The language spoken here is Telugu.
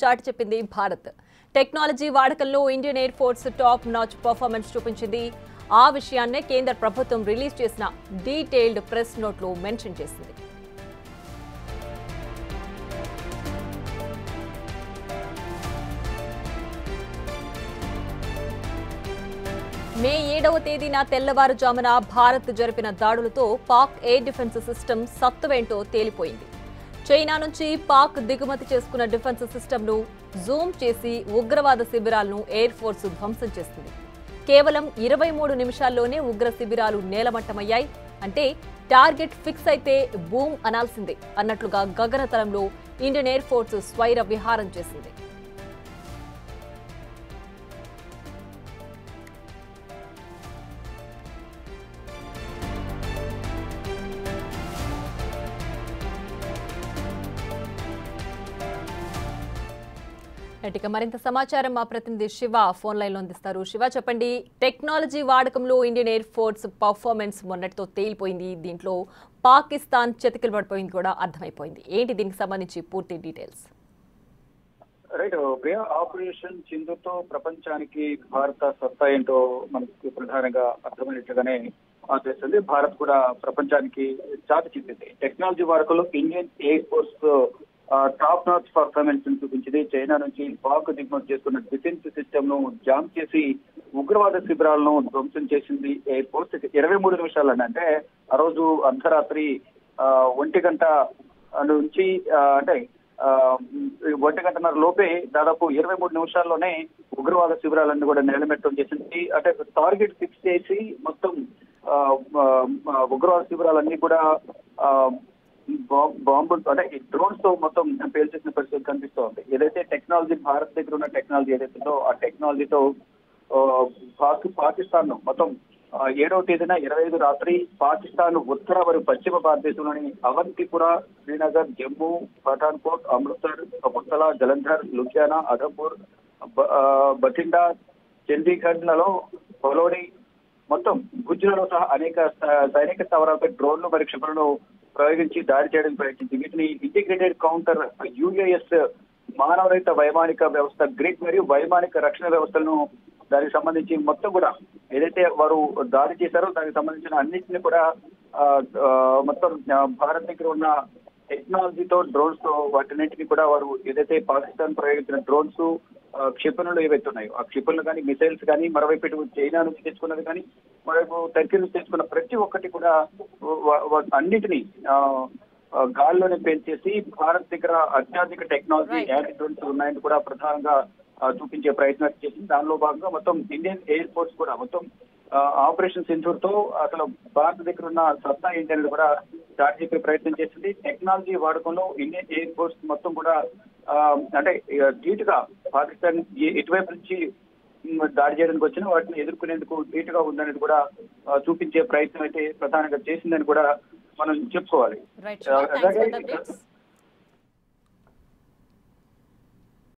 చాటి చెప్పింది భారత్. టెక్నాలజీ వాడకంలో Indian air force top notch performance చూపించింది. ఆ విషయాన్నే కేంద్ర ప్రభుత్వం రిలీజ్ చేసిన డీటెయిల్డ్ ప్రెస్ నోట్లో మెన్షన్ చేసింది. మే 7వ తేదీన తెల్లవారుజామున భారత్ జరిపిన దాడులతో పాక్ ఎయిర్ డిఫెన్స్ సిస్టమ్ సత్తువేంటో తేలిపోయింది. చైనా నుంచి పాక్ దిగుమతి చేసుకున్న డిఫెన్స్ సిస్టమ్ను జూమ్ చేసి ఉగ్రవాద శిబిరాలను ఎయిర్ ఫోర్స్ ధ్వంసం చేస్తుంది. కేవలం 23 నిమిషాల్లోనే ఉగ్ర శిబిరాలు నేలమట్టమయ్యాయి. అంటే టార్గెట్ ఫిక్స్ అయితే బూమ్ అనాల్సిందే అన్నట్లుగా గగనతలంలో ఇండియన్ ఎయిర్ ఫోర్స్ స్వైర విహారం చేసింది. ఇక మరింత సమాచారం మా ప్రతినిధి శివ ఫోన్ లైన్ లో అందిస్తారు. శివ, చెప్పండి, టెక్నాలజీ వాడకంలో ఇండియన్ ఎయిర్ ఫోర్స్ పర్ఫార్మెన్స్ మొన్నటితో తేలిపోయింది. దీంట్లో పాకిస్తాన్ చతికిలు పడిపోయింది కూడా అర్థమైపోయింది. ఏంటి దీనికి సంబంధించి పూర్తి డీటెయిల్స్? రైట్ ప్రియా, ఆపరేషన్ సింధుతో ప్రపంచానికి భారత సత్తా ఏంటో మనకి ప్రధానంగా అర్థమైనట్లుగానే తెలుస్తుంది. భారత్ కూడా ప్రపంచానికి చాటి చెప్పింది. టెక్నాలజీ వాడకంలో Indian air force top notch performance చూపించింది. చైనా నుంచి పాక్ దిగుమతి చేసుకున్న డిఫెన్స్ సిస్టమ్ ను జామ్ చేసి ఉగ్రవాద శిబిరాలను ధ్వంసం చేసింది ఎయిర్ ఫోర్స్. 23 నిమిషాలు అంటే ఆ రోజు అర్ధరాత్రి 1 గంట నుంచి అంటే 1 గంటన్నర లోపే దాదాపు 23 నిమిషాల్లోనే ఉగ్రవాద శిబిరాలన్నీ కూడా నేలమెట్టడం చేసింది. అంటే టార్గెట్ ఫిక్స్ చేసి మొత్తం ఉగ్రవాద శిబిరాలన్నీ కూడా బాంబులు అంటే డ్రోన్స్ తో మొత్తం పేల్చేసిన పరిస్థితి కనిపిస్తూ ఉంది. ఏదైతే టెక్నాలజీ భారత్ దగ్గర ఉన్న టెక్నాలజీ ఏదైతుందో ఆ టెక్నాలజీతో పాకిస్తాన్ ను మొత్తం 7వ తేదీన 25 రాత్రి పాకిస్తాన్ ఉత్తర మరియు పశ్చిమ భారతదేశంలోని అవంతిపుర, శ్రీనగర్, జమ్మూ, పఠాన్కోట్, అమృత్సర్, కపుర్తలా, జలంధర్, లుధియానా, అధంపూర్, బఠిండా, చండీగఢ్ లలో పలోడి మొత్తం గుజ్రాలో సహా అనేక సైనిక స్థావరాలపై డ్రోన్లు మరియు క్షిపణులను ప్రయోగించి దాడి చేయడానికి ప్రయత్నించి వీటిని ఇంటిగ్రేటెడ్ కౌంటర్ యుఏఎస్ మానవరహిత వైమానిక వ్యవస్థ గ్రిడ్ మరియు వైమానిక రక్షణ వ్యవస్థలను దానికి సంబంధించి మొత్తం కూడా ఏదైతే వారు దాడి చేశారో దానికి సంబంధించిన అన్నింటినీ కూడా మొత్తం భారత్ దగ్గర ఉన్న టెక్నాలజీతో డ్రోన్స్ తో వాటిన్నింటినీ కూడా వారు ఏదైతే పాకిస్తాన్ ప్రయోగించిన డ్రోన్స్ క్షిపణులు ఏవైతే ఉన్నాయో ఆ క్షిపణులు కానీ మిసైల్స్ కానీ మరోవైపు ఇటు చైనా నుంచి తెచ్చుకున్నది కానీ మరోవైపు టర్కీ నుంచి తెచ్చుకున్న ప్రతి ఒక్కటి కూడా అన్నిటినీ గాల్లోనే పేల్చేసి భారత్ దగ్గర అత్యాధునిక టెక్నాలజీ యాంటీ డ్రోన్స్ ఉన్నాయని కూడా ప్రధానంగా చూపించే ప్రయత్నం చేసింది. దానిలో భాగంగా మొత్తం ఇండియన్ ఎయిర్ ఫోర్స్ కూడా మొత్తం ఆపరేషన్ సింధూర్ తో అసలు భారత్ దగ్గర ఉన్న సత్తా ఏంటి అనేది కూడా దాడి చెప్పే ప్రయత్నం చేసింది. టెక్నాలజీ వాడకంలో ఇండియన్ ఎయిర్ ఫోర్స్ మొత్తం కూడా అంటే ధీటుగా పాకిస్తాన్ ఇటువైపు నుంచి దాడి చేయడానికి వచ్చిన వాటిని ఎదుర్కొనేందుకు ధీటుగా ఉందనేది కూడా చూపించే ప్రయత్నం అయితే ప్రధానంగా చేసిందని కూడా మనం చెప్పుకోవాలి. అలాగే